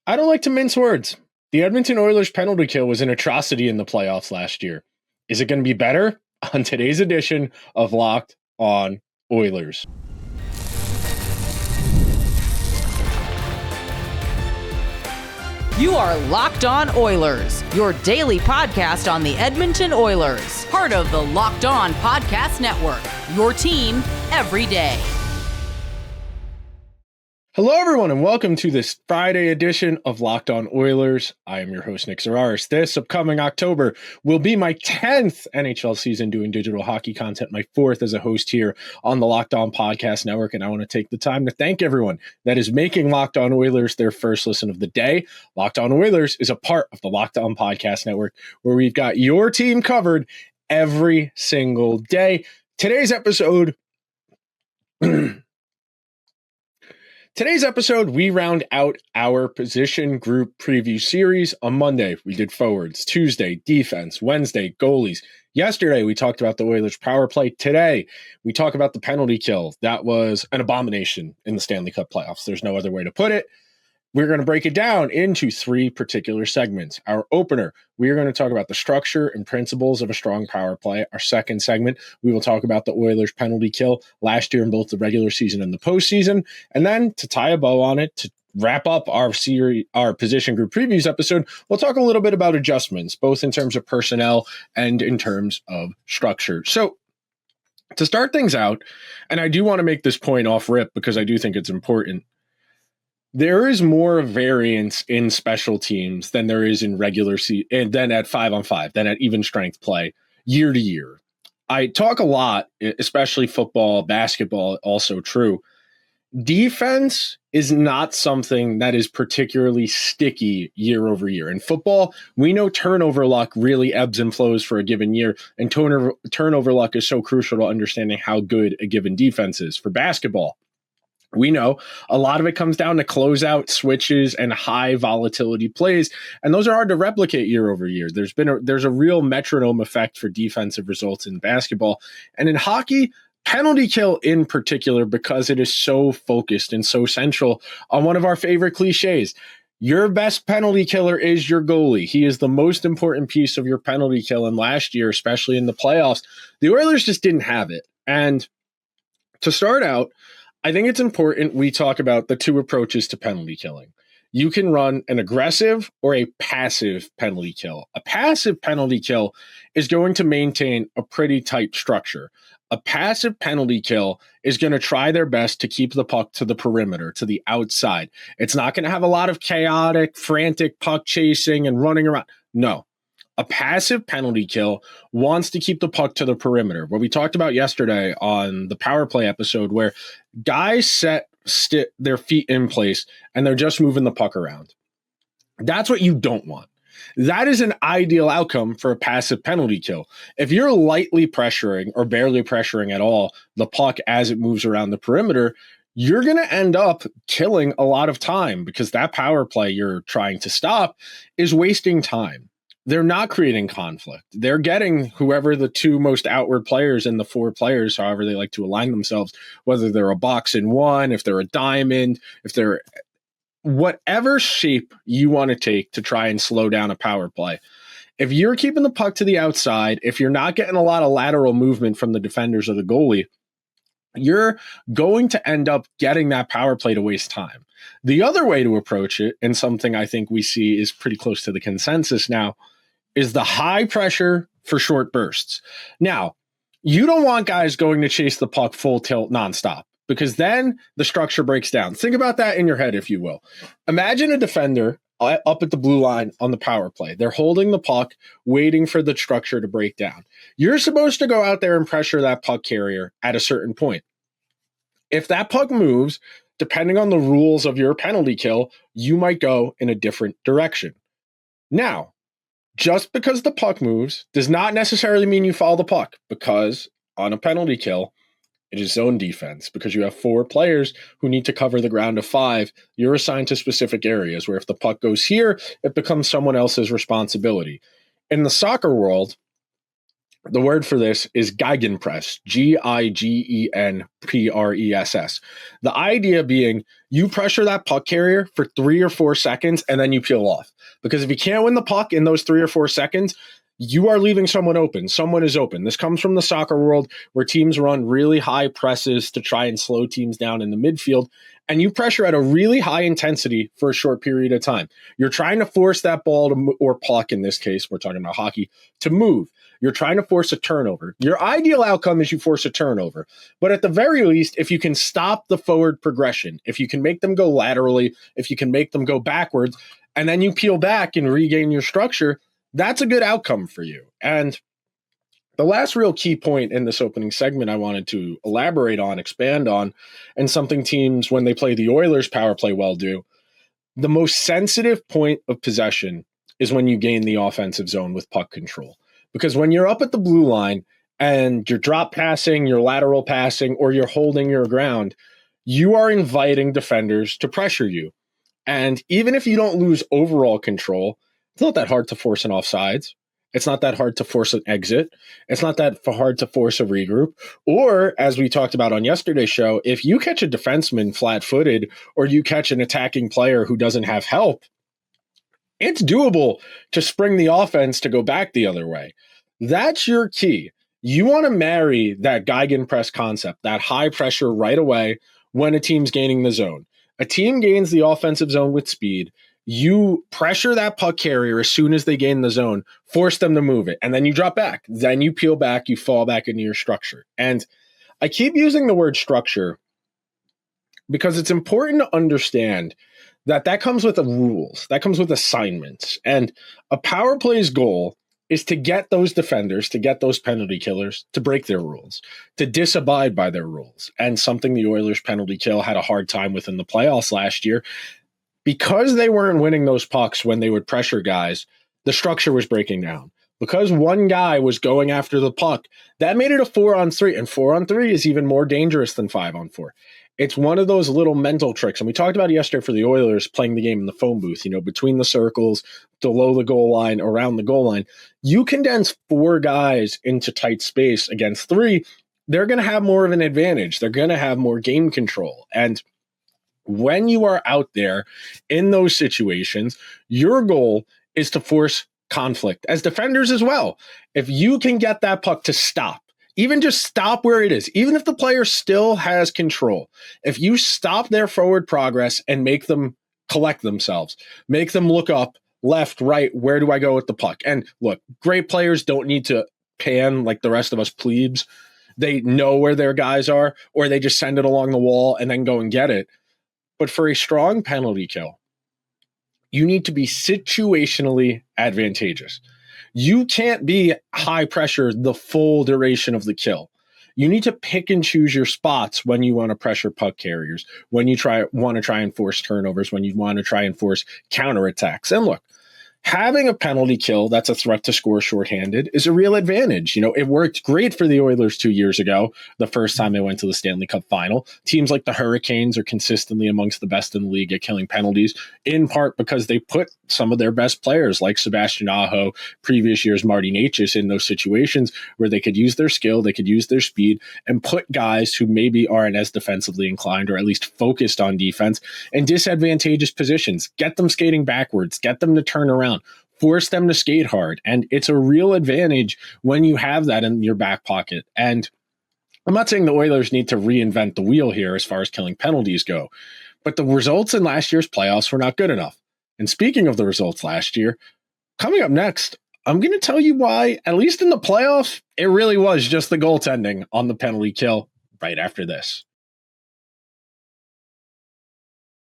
I don't like to mince words. The Edmonton Oilers penalty kill was an atrocity in the playoffs last year. Is it going to be better? On today's edition of Locked On Oilers. You are Locked On Oilers, your daily podcast on the Edmonton Oilers, part of the Locked On Podcast Network, your team every day. Hello, everyone, and welcome to this Friday edition of Locked On Oilers. I am your host, Nick Zararis. This upcoming October will be my 10th NHL season doing digital hockey content, my 4th as a host here on the Locked On Podcast Network, and I want to take the time to thank everyone that is making Locked On Oilers their first listen of the day. Locked On Oilers is a part of the Locked On Podcast Network, where we've got your team covered every single day. Today's episode... we round out our position group preview series. On Monday, we did forwards. Tuesday, defense. Wednesday, goalies. Yesterday, we talked about the Oilers' power play. Today, we talk about the penalty kill. That was an abomination in the Stanley Cup playoffs. There's no other way to put it. We're going to break it down into 3 particular segments. Our opener, we are going to talk about the structure and principles of a strong power play. Our second segment, we will talk about the Oilers penalty kill last year in both the regular season and the postseason. And then to tie a bow on it, to wrap up our position group previews episode, we'll talk a little bit about adjustments, both in terms of personnel and in terms of structure. So to start things out, and I do want to make this point off rip because I do think it's important, there is more variance in special teams than there is in regular season, and then at 5-on-5, than at even strength play year to year. I talk a lot, especially football, basketball, also true. Defense is not something that is particularly sticky year over year. In football, we know turnover luck really ebbs and flows for a given year, and turnover luck is so crucial to understanding how good a given defense is. For basketball, we know a lot of it comes down to closeout switches and high volatility plays, and those are hard to replicate year over year. There's a real metronome effect for defensive results in basketball, and in hockey, penalty kill in particular, because it is so focused and so central on one of our favorite cliches. Your best penalty killer is your goalie. He is the most important piece of your penalty kill, and last year, especially in the playoffs, the Oilers just didn't have it. And to start out, I think it's important we talk about the 2 approaches to penalty killing. You can run an aggressive or a passive penalty kill. A passive penalty kill is going to maintain a pretty tight structure. A passive penalty kill is going to try their best to keep the puck to the perimeter, to the outside. It's not going to have a lot of chaotic, frantic puck chasing and running around. No. A passive penalty kill wants to keep the puck to the perimeter. What we talked about yesterday on the power play episode, where guys set their feet in place and they're just moving the puck around. That's what you don't want. That is an ideal outcome for a passive penalty kill. If you're lightly pressuring or barely pressuring at all the puck as it moves around the perimeter, you're going to end up killing a lot of time, because that power play you're trying to stop is wasting time. They're not creating conflict. They're getting whoever the 2 most outward players and the 4 players, however they like to align themselves, whether they're a box in one, if they're a diamond, if they're whatever shape you want to take to try and slow down a power play. If you're keeping the puck to the outside, if you're not getting a lot of lateral movement from the defenders or the goalie, you're going to end up getting that power play to waste time. The other way to approach it, and something I think we see is pretty close to the consensus now, is the high pressure for short bursts. Now, you don't want guys going to chase the puck full tilt nonstop, because then the structure breaks down. Think about that in your head, if you will. Imagine a defender up at the blue line on the power play. They're holding the puck, waiting for the structure to break down. You're supposed to go out there and pressure that puck carrier at a certain point. If that puck moves, depending on the rules of your penalty kill, you might go in a different direction. Now, just because the puck moves does not necessarily mean you follow the puck, because on a penalty kill, it is zone defense. Because you have 4 players who need to cover the ground of 5, you're assigned to specific areas where if the puck goes here, it becomes someone else's responsibility. In the soccer world, The word for this is Geigenpress, Gigenpress. The idea being you pressure that puck carrier for 3 or 4 seconds and then you peel off. Because if you can't win the puck in those 3 or 4 seconds, you are leaving someone open. Someone is open. This comes from the soccer world where teams run really high presses to try and slow teams down in the midfield. And you pressure at a really high intensity for a short period of time. You're trying to force that ball to, or puck in this case, we're talking about hockey, to move. You're trying to force a turnover. Your ideal outcome is you force a turnover. But at the very least, if you can stop the forward progression, if you can make them go laterally, if you can make them go backwards, and then you peel back and regain your structure, that's a good outcome for you. And the last real key point in this opening segment I wanted to elaborate on, expand on, and something teams, when they play the Oilers power play well, do. The most sensitive point of possession is when you gain the offensive zone with puck control. Because when you're up at the blue line and you're drop passing, you're lateral passing, or you're holding your ground, you are inviting defenders to pressure you. And even if you don't lose overall control, it's not that hard to force an offsides. It's not that hard to force an exit. It's not that hard to force a regroup. Or, as we talked about on yesterday's show, if you catch a defenseman flat-footed or you catch an attacking player who doesn't have help, it's doable to spring the offense to go back the other way. That's your key. You want to marry that Geigenpress concept, that high pressure right away when a team's gaining the zone. A team gains the offensive zone with speed. You pressure that puck carrier as soon as they gain the zone, force them to move it, and then you drop back. Then you peel back, you fall back into your structure. And I keep using the word structure because it's important to understand that comes with the rules, that comes with assignments. And a power play's goal is to get those defenders, to get those penalty killers to break their rules, to disabide by their rules. And something the Oilers penalty kill had a hard time with in the playoffs last year. Because they weren't winning those pucks when they would pressure guys, the structure was breaking down. Because one guy was going after the puck, that made it a 4-on-3. And 4-on-3 is even more dangerous than 5-on-4. It's one of those little mental tricks. And we talked about it yesterday for the Oilers playing the game in the phone booth, between the circles, below the goal line, around the goal line. You condense 4 guys into tight space against 3, they're going to have more of an advantage. They're going to have more game control. And when you are out there in those situations, your goal is to force conflict as defenders as well. If you can get that puck to stop, even just stop where it is, even if the player still has control, if you stop their forward progress and make them collect themselves, make them look up, left, right, where do I go with the puck? And look, great players don't need to pan like the rest of us plebes. They know where their guys are, or they just send it along the wall and then go and get it. But for a strong penalty kill, you need to be situationally advantageous. You can't be high pressure the full duration of the kill. You need to pick and choose your spots when you want to pressure puck carriers, when you want to try and force turnovers, when you want to try and force counterattacks. And look, having a penalty kill that's a threat to score shorthanded is a real advantage. It worked great for the Oilers 2 years ago, the first time they went to the Stanley Cup final. Teams like the Hurricanes are consistently amongst the best in the league at killing penalties, in part because they put some of their best players like Sebastian Aho, previous years Marty Necas, in those situations where they could use their skill, they could use their speed, and put guys who maybe aren't as defensively inclined or at least focused on defense in disadvantageous positions. Get them skating backwards, get them to turn around, force them to skate hard. And it's a real advantage when you have that in your back pocket. And I'm not saying the Oilers need to reinvent the wheel here as far as killing penalties go, but the results in last year's playoffs were not good enough. And speaking of the results last year, coming up next, I'm going to tell you why, at least in the playoffs, it really was just the goaltending on the penalty kill right after this.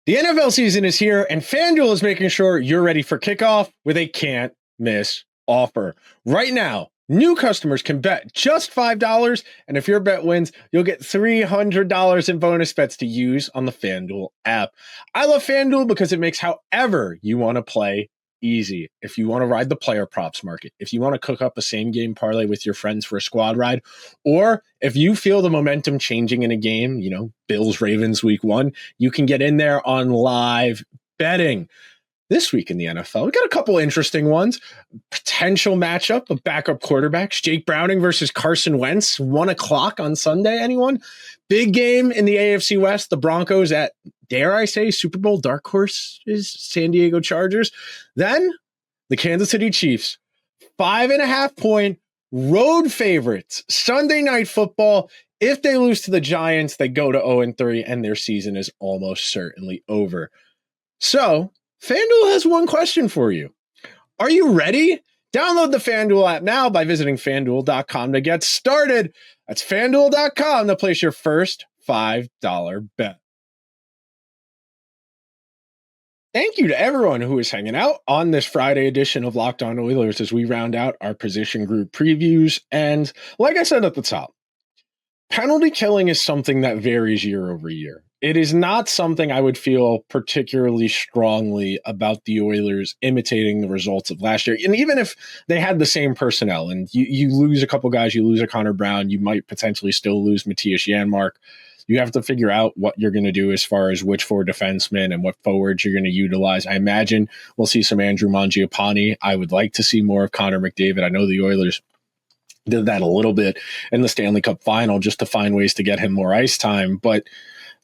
The NFL season is here, and FanDuel is making sure you're ready for kickoff with a can't-miss offer. Right now, new customers can bet just $5, and if your bet wins, you'll get $300 in bonus bets to use on the FanDuel app. I love FanDuel because it makes however you want to play easy. If you want to ride the player props market, if you want to cook up a same game parlay with your friends for a squad ride, or if you feel the momentum changing in a game, Bills Ravens week 1, you can get in there on live betting. this week in the NFL. We got a couple interesting ones. Potential matchup of backup quarterbacks. Jake Browning versus Carson Wentz, 1:00 on Sunday. Anyone? Big game in the AFC West. The Broncos at, dare I say, Super Bowl dark horse is San Diego Chargers. Then the Kansas City Chiefs, 5.5-point road favorites. Sunday Night Football. If they lose to the Giants, they go to 0-3, and their season is almost certainly over. So, FanDuel has one question for you. Are you ready? Download the FanDuel app now by visiting FanDuel.com to get started. That's FanDuel.com to place your first $5 bet. Thank you to everyone who is hanging out on this Friday edition of Locked On Oilers as we round out our position group previews. And like I said at the top, penalty killing is something that varies year over year. It is not something I would feel particularly strongly about the Oilers imitating the results of last year. And even if they had the same personnel and you lose a couple guys, you lose a Connor Brown, you might potentially still lose Matthias Janmark. You have to figure out what you're going to do as far as which four defensemen and what forwards you're going to utilize. I imagine we'll see some Andrew Mangiapane. I would like to see more of Connor McDavid. I know the Oilers did that a little bit in the Stanley Cup final just to find ways to get him more ice time. But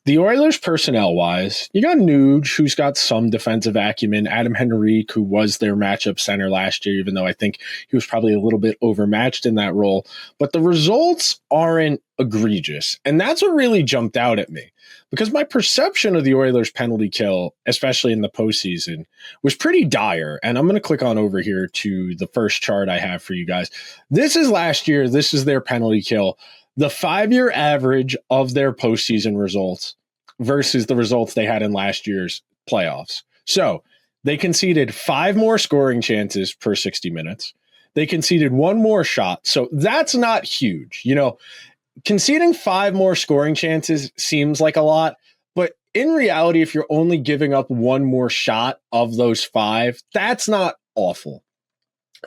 the Oilers personnel-wise, you got Nuge, who's got some defensive acumen, Adam Henrique, who was their matchup center last year, even though I think he was probably a little bit overmatched in that role. But the results aren't egregious. And that's what really jumped out at me, because my perception of the Oilers' penalty kill, especially in the postseason, was pretty dire. And I'm going to click on over here to the first chart I have for you guys. This is last year. This is their penalty kill. The 5-year average of their postseason results versus the results they had in last year's playoffs. So they conceded 5 more scoring chances per 60 minutes. They conceded 1 more shot. So that's not huge. You know, conceding 5 more scoring chances seems like a lot, but in reality, if you're only giving up 1 more shot of those 5, that's not awful.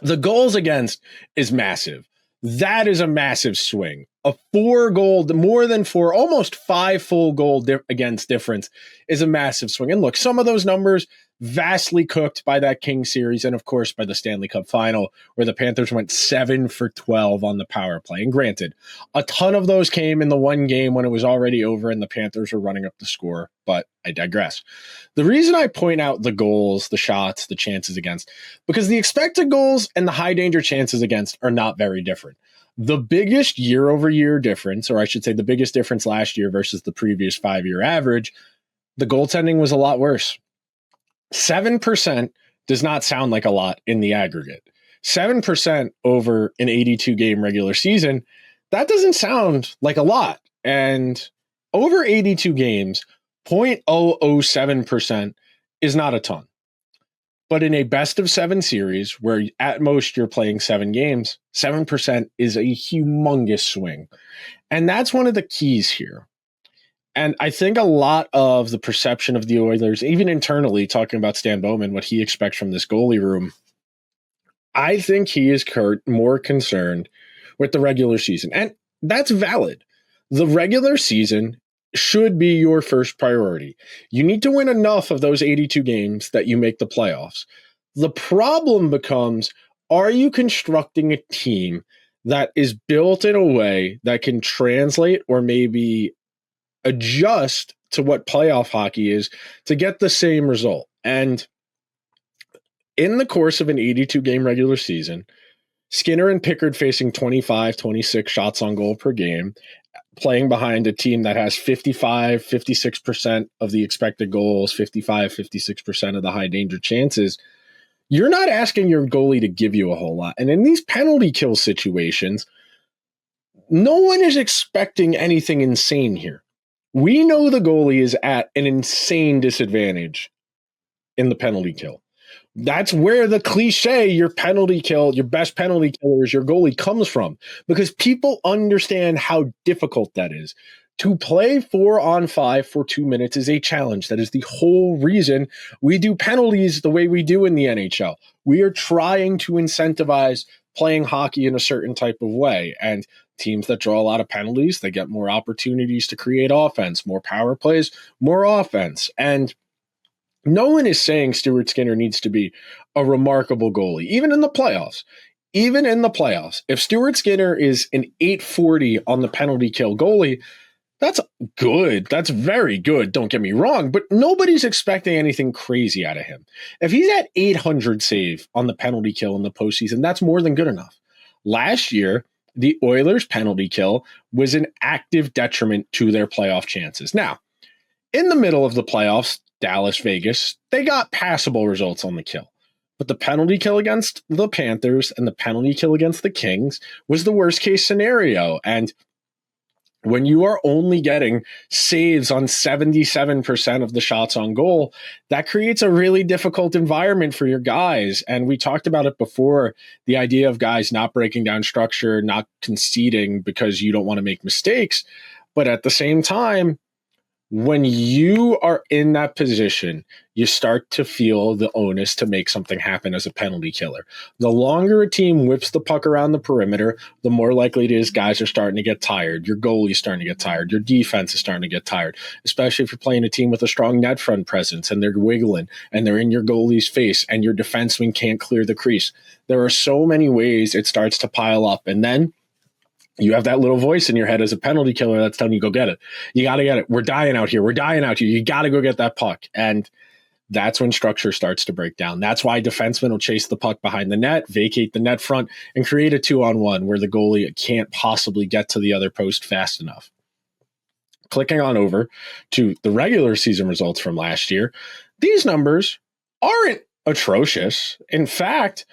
The goals against is massive. That is a massive swing. A 4-goal, more than 4, almost 5 full goal against difference is a massive swing. And look, some of those numbers vastly cooked by that Kings series and, of course, by the Stanley Cup final, where the Panthers went 7 for 12 on the power play. And granted, a ton of those came in the one game when it was already over and the Panthers were running up the score, but I digress. The reason I point out the goals, the shots, the chances against, because the expected goals and the high danger chances against are not very different. The biggest year-over-year difference, or I should say the biggest difference last year versus the previous 5-year average, the goaltending was a lot worse. 7% does not sound like a lot in the aggregate. 7% over an 82-game regular season, that doesn't sound like a lot. And over 82 games, 0.007% is not a ton. But in a best-of-7 series, where at most you're playing 7 games, 7% is a humongous swing. And that's one of the keys here. And I think a lot of the perception of the Oilers, even internally, talking about Stan Bowman, what he expects from this goalie room, I think he is more concerned with the regular season. And that's valid. The regular season should be your first priority. You need to win enough of those 82 games that you make the playoffs. The problem becomes, are you constructing a team that is built in a way that can translate or maybe adjust to what playoff hockey is to get the same result? And in the course of an 82-game regular season, Skinner and Pickard facing 25, 26 shots on goal per game, playing behind a team that has 55, 56% of the expected goals, 55, 56% of the high danger chances, you're not asking your goalie to give you a whole lot. And in these penalty kill situations, no one is expecting anything insane here. We know the goalie is at an insane disadvantage in the penalty kill. That's where the cliche, your penalty kill, your best penalty killer is your goalie, comes from, because people understand how difficult that is. To play 4-on-5 for 2 minutes is a challenge. That is the whole reason we do penalties the way we do in the NHL. We are trying to incentivize playing hockey in a certain type of way. And teams that draw a lot of penalties, they get more opportunities to create offense, more power plays, more offense. And No one is saying Stuart Skinner needs to be a remarkable goalie, even in the playoffs. Even in the playoffs, if Stuart Skinner is an 840 on the penalty kill goalie, that's good. That's very good. Don't get me wrong, but nobody's expecting anything crazy out of him. If he's at 800 save on the penalty kill in the postseason, that's more than good enough. Last year, the Oilers' penalty kill was an active detriment to their playoff chances. Now, in the middle of the playoffs, Dallas, Vegas, they got passable results on the kill. But the penalty kill against the Panthers and the penalty kill against the Kings was the worst case scenario. And when you are only getting saves on 77% of the shots on goal, that creates a really difficult environment for your guys. And we talked about it before, the idea of guys not breaking down structure, not conceding because you don't want to make mistakes. But at the same time, when you are in that position, you start to feel the onus to make something happen as a penalty killer. The longer a team whips the puck around the perimeter, the more likely it is guys are starting to get tired. Your goalie's starting to get tired. Your defense is starting to get tired, especially if you're playing a team with a strong net front presence and they're wiggling and they're in your goalie's face and your defenseman can't clear the crease. There are so many ways it starts to pile up. And then you have that little voice in your head as a penalty killer that's telling you, go get it. You got to get it. We're dying out here. We're dying out here. You got to go get that puck. And that's when structure starts to break down. That's why defensemen will chase the puck behind the net, vacate the net front, and create a 2-on-1 where the goalie can't possibly get to the other post fast enough. Clicking on over to the regular season results from last year, these numbers aren't atrocious. In fact,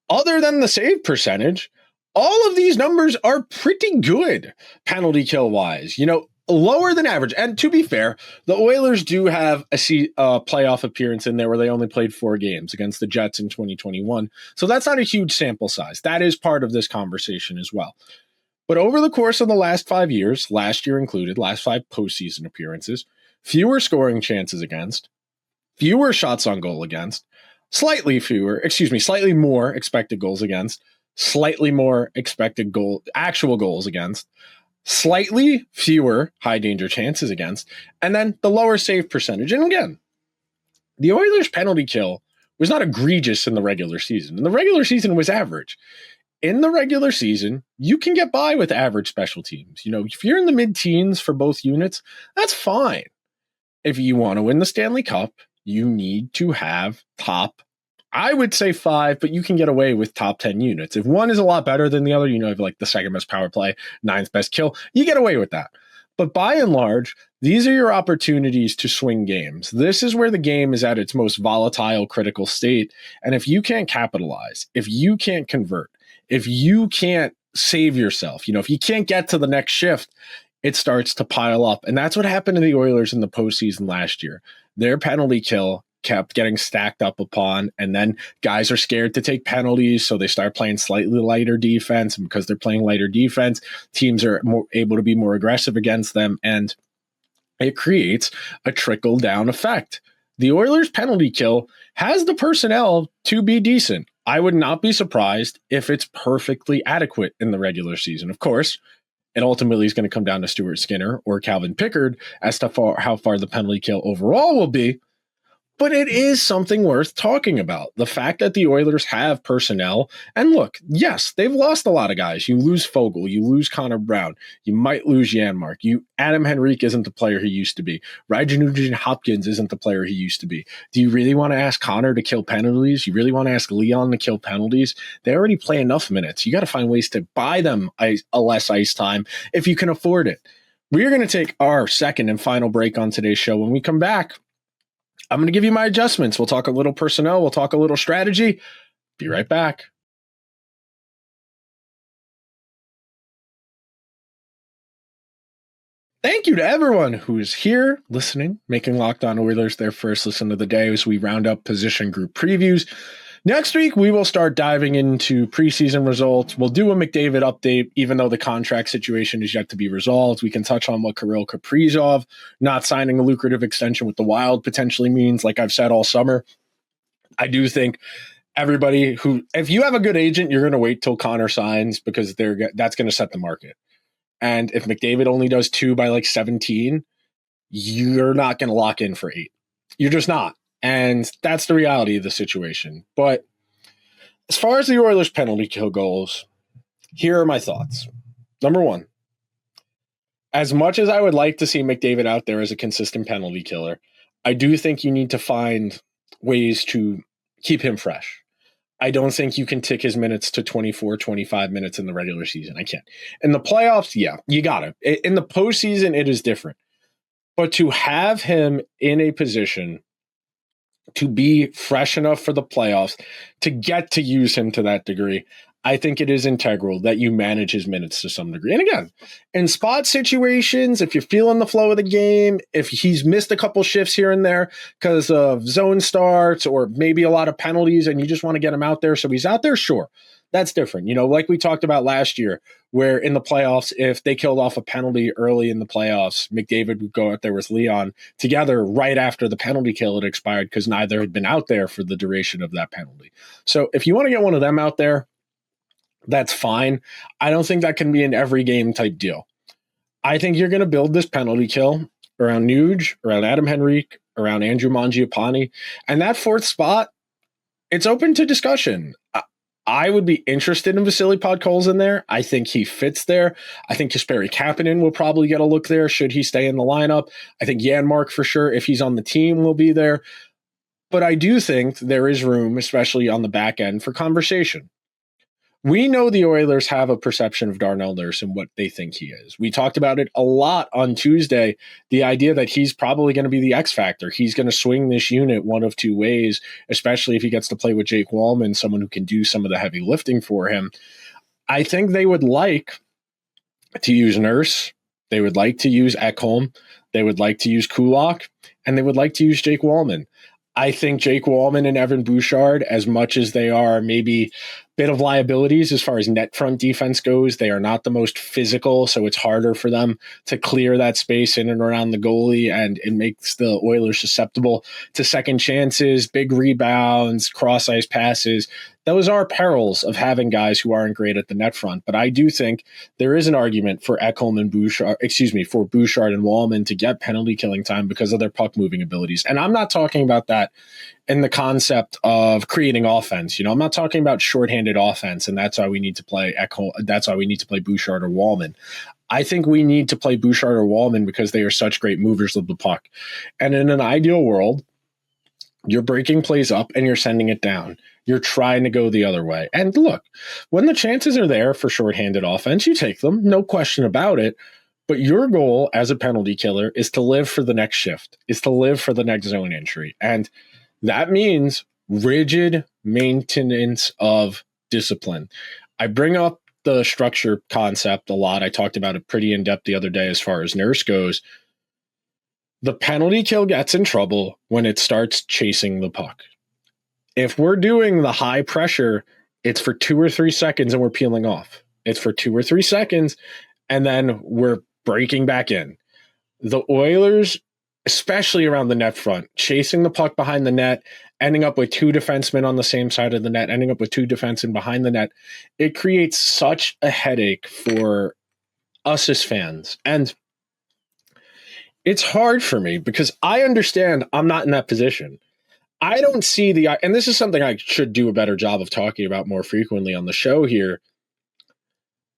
other than the save percentage, all of these numbers are pretty good penalty kill wise, lower than average. And to be fair, the Oilers do have a playoff appearance in there where they only played 4 games against the Jets in 2021. So that's not a huge sample size. That is part of this conversation as well. But over the course of the last 5 years, last year included, last 5 postseason appearances, fewer scoring chances against, fewer shots on goal against, slightly more expected goals against, slightly more expected actual goals against, slightly fewer high danger chances against, and then the lower save percentage. And again, the Oilers penalty kill was not egregious in the regular season. And the regular season was average. In the regular season, you can get by with average special teams. If you're in the mid-teens for both units, that's fine. If you want to win the Stanley Cup, you need to have top, I would say 5, but you can get away with top 10 units. If one is a lot better than the other, like the second best power play, 9th best kill, you get away with that. But by and large, these are your opportunities to swing games. This is where the game is at its most volatile, critical state. And if you can't capitalize, if you can't convert, if you can't save yourself, if you can't get to the next shift, it starts to pile up. And that's what happened to the Oilers in the postseason last year. Their penalty kill kept getting stacked up upon, and then guys are scared to take penalties, so they start playing slightly lighter defense, and because they're playing lighter defense, teams are able to be more aggressive against them, and it creates a trickle-down effect. The Oilers' penalty kill has the personnel to be decent. I would not be surprised if it's perfectly adequate in the regular season. Of course, it ultimately is going to come down to Stuart Skinner or Calvin Pickard as to how far the penalty kill overall will be. But it is something worth talking about. The fact that the Oilers have personnel, and look, yes, they've lost a lot of guys. You lose Fogle, you lose Connor Brown, you might lose Janmark. Adam Henrique isn't the player he used to be. Nugent-Hopkins isn't the player he used to be. Do you really want to ask Connor to kill penalties? You really want to ask Leon to kill penalties? They already play enough minutes. You got to find ways to buy them a less ice time if you can afford it. We're going to take our second and final break on today's show. When we come back, I'm going to give you my adjustments. We'll talk a little personnel. We'll talk a little strategy. Be right back. Thank you to everyone who's here listening, making Locked On Oilers their first listen of the day as we round up position group previews. Next week, we will start diving into preseason results. We'll do a McDavid update, even though the contract situation is yet to be resolved. We can touch on what Kirill Kaprizov not signing a lucrative extension with the Wild potentially means, like I've said all summer. I do think everybody if you have a good agent, you're going to wait till Connor signs because that's going to set the market. And if McDavid only does 2 by 17, you're not going to lock in for 8. You're just not. And that's the reality of the situation. But as far as the Oilers' penalty kill goals, here are my thoughts. Number one, as much as I would like to see McDavid out there as a consistent penalty killer, I do think you need to find ways to keep him fresh. I don't think you can tick his minutes to 24, 25 minutes in the regular season. I can't. In the playoffs, yeah, you got it. In the postseason, it is different. But to have him in a position to be fresh enough for the playoffs, to get to use him to that degree, I think it is integral that you manage his minutes to some degree. And again, in spot situations, if you're feeling the flow of the game, if he's missed a couple shifts here and there because of zone starts or maybe a lot of penalties and you just want to get him out there so he's out there, sure. That's different. Like we talked about last year, where in the playoffs, if they killed off a penalty early in the playoffs, McDavid would go out there with Leon together right after the penalty kill had expired because neither had been out there for the duration of that penalty. So if you want to get one of them out there, that's fine. I don't think that can be an every game type deal. I think you're going to build this penalty kill around Nuge, around Adam Henrique, around Andrew Mangiapane, and that fourth spot, it's open to discussion. I would be interested in Vasily Podkolzin in there. I think he fits there. I think Kasperi Kapanen will probably get a look there should he stay in the lineup. I think Janmark for sure, if he's on the team, will be there. But I do think there is room, especially on the back end, for conversation. We know the Oilers have a perception of Darnell Nurse and what they think he is. We talked about it a lot on Tuesday, the idea that he's probably going to be the X factor. He's going to swing this unit one of two ways, especially if he gets to play with Jake Wallman, someone who can do some of the heavy lifting for him. I think they would like to use Nurse. They would like to use Ekholm. They would like to use Kulak. And they would like to use Jake Wallman. I think Jake Wallman and Evan Bouchard, as much as they are maybe a bit of liabilities as far as net front defense goes, they are not the most physical, so it's harder for them to clear that space in and around the goalie, and it makes the Oilers susceptible to second chances, big rebounds, cross-ice passes. Those are perils of having guys who aren't great at the net front, but I do think there is an argument for Ekholm and for Bouchard and Wallman to get penalty killing time because of their puck moving abilities. And I'm not talking about that in the concept of creating offense. I'm not talking about shorthanded offense, and that's why we need to play Ekholm. That's why we need to play Bouchard or Wallman. I think we need to play Bouchard or Wallman because they are such great movers of the puck. And in an ideal world, you're breaking plays up and you're sending it down. You're trying to go the other way. And look, when the chances are there for shorthanded offense, you take them, no question about it. But your goal as a penalty killer is to live for the next shift, is to live for the next zone entry. And that means rigid maintenance of discipline. I bring up the structure concept a lot. I talked about it pretty in depth the other day as far as Nurse goes. The penalty kill gets in trouble when it starts chasing the puck. If we're doing the high pressure, it's for 2 or 3 seconds and we're peeling off. It's for 2 or 3 seconds and then we're breaking back in. The Oilers, especially around the net front, chasing the puck behind the net, ending up with 2 defensemen on the same side of the net, ending up with 2 defensemen behind the net, it creates such a headache for us as fans. And it's hard for me because I understand I'm not in that position. I don't see and this is something I should do a better job of talking about more frequently on the show here.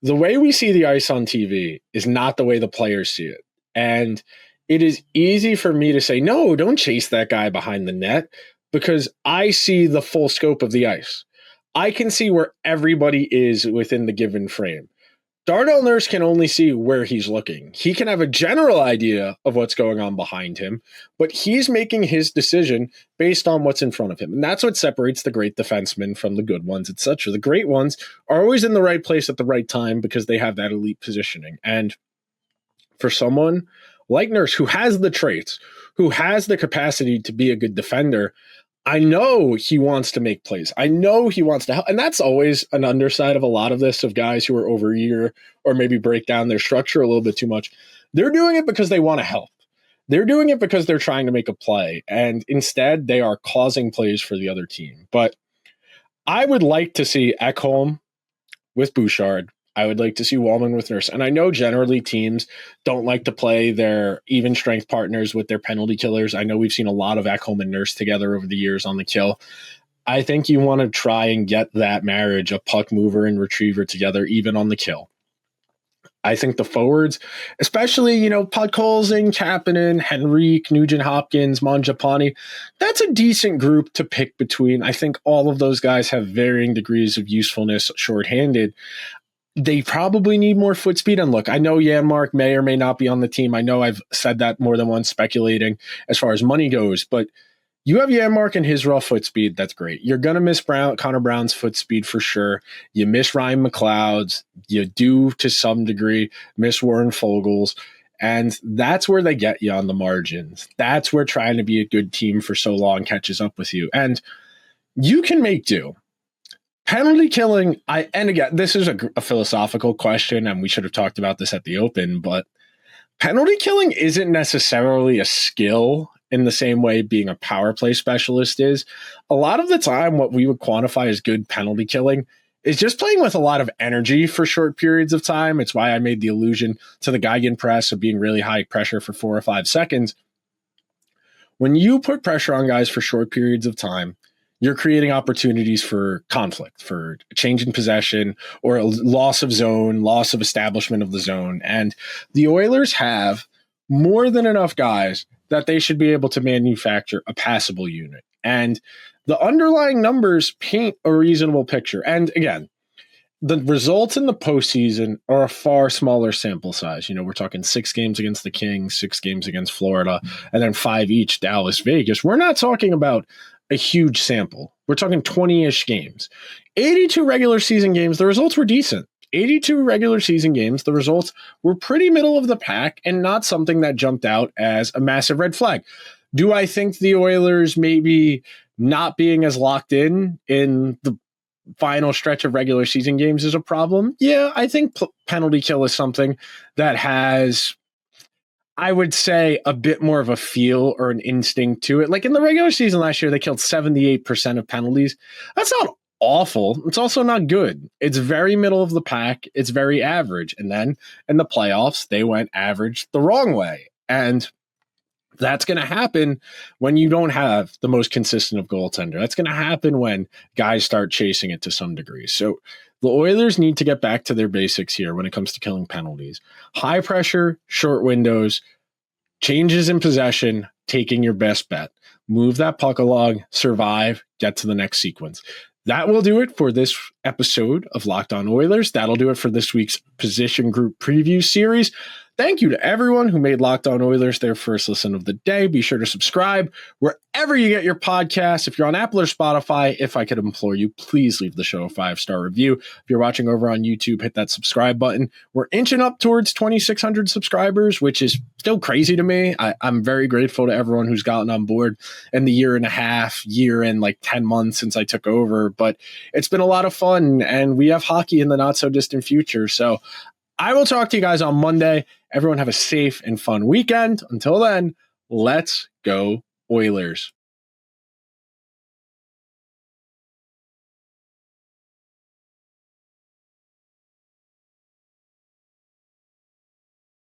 The way we see the ice on TV is not the way the players see it. And it is easy for me to say, no, don't chase that guy behind the net because I see the full scope of the ice. I can see where everybody is within the given frame. Darnell Nurse can only see where he's looking. He can have a general idea of what's going on behind him, but he's making his decision based on what's in front of him. And that's what separates the great defensemen from the good ones, etc. The great ones are always in the right place at the right time because they have that elite positioning. And for someone like Nurse, who has the traits, who has the capacity to be a good defender, I know he wants to make plays. I know he wants to help. And that's always an underside of a lot of this, of guys who are over-eager or maybe break down their structure a little bit too much. They're doing it because they want to help. They're doing it because they're trying to make a play. And instead, they are causing plays for the other team. But I would like to see Ekholm with Bouchard. I would like to see Wallman with Nurse. And I know generally teams don't like to play their even strength partners with their penalty killers. I know we've seen a lot of Ekholm and Nurse together over the years on the kill. I think you want to try and get that marriage of puck mover and retriever together, even on the kill. I think the forwards, especially, Podkolzin, Kapanen, Henrique, Nugent-Hopkins, Mangiapane, that's a decent group to pick between. I think all of those guys have varying degrees of usefulness shorthanded. They probably need more foot speed. And look, I know Janmark may or may not be on the team. I know I've said that more than once, speculating as far as money goes, but you have Janmark and his raw foot speed. That's great. You're going to miss Connor Brown's foot speed for sure. You miss Ryan McLeod's. You do, to some degree, miss Warren Fogel's. And that's where they get you on the margins. That's where trying to be a good team for so long catches up with you. And you can make do. Penalty killing, and again, this is a philosophical question, and we should have talked about this at the open, but penalty killing isn't necessarily a skill in the same way being a power play specialist is. A lot of the time, what we would quantify as good penalty killing is just playing with a lot of energy for short periods of time. It's why I made the allusion to the Geigen press of being really high pressure for 4 or 5 seconds. When you put pressure on guys for short periods of time, you're creating opportunities for conflict, for change in possession, or a loss of zone, loss of establishment of the zone. And the Oilers have more than enough guys that they should be able to manufacture a passable unit. And the underlying numbers paint a reasonable picture. And again, the results in the postseason are a far smaller sample size. We're talking 6 games against the Kings, 6 games against Florida, and then 5 each, Dallas, Vegas. We're not talking about a huge sample. We're talking 20-ish games. 82 regular season games, the results were decent. 82 regular season games, the results were pretty middle of the pack and not something that jumped out as a massive red flag. Do I think the Oilers maybe not being as locked in the final stretch of regular season games is a problem? Yeah, I think penalty kill is something that has, I would say, a bit more of a feel or an instinct to it. Like in the regular season last year, they killed 78% of penalties. That's not awful. It's also not good. It's very middle of the pack. It's very average. And then in the playoffs, they went average the wrong way. And that's going to happen when you don't have the most consistent of goaltender. That's going to happen when guys start chasing it to some degree. So the Oilers need to get back to their basics here when it comes to killing penalties. High pressure, short windows, changes in possession, taking your best bet. Move that puck along, survive, get to the next sequence. That will do it for this episode of Locked On Oilers. That'll do it for this week's position group preview series. Thank you to everyone who made Locked On Oilers their first listen of the day. Be sure to subscribe wherever you get your podcasts. If you're on Apple or Spotify, if I could implore you, please leave the show a 5-star review. If you're watching over on YouTube, hit that subscribe button. We're inching up towards 2,600 subscribers, which is still crazy to me. I'm very grateful to everyone who's gotten on board in the year and 10 months since I took over. But it's been a lot of fun, and we have hockey in the not so distant future. So I will talk to you guys on Monday. Everyone have a safe and fun weekend. Until then, let's go Oilers.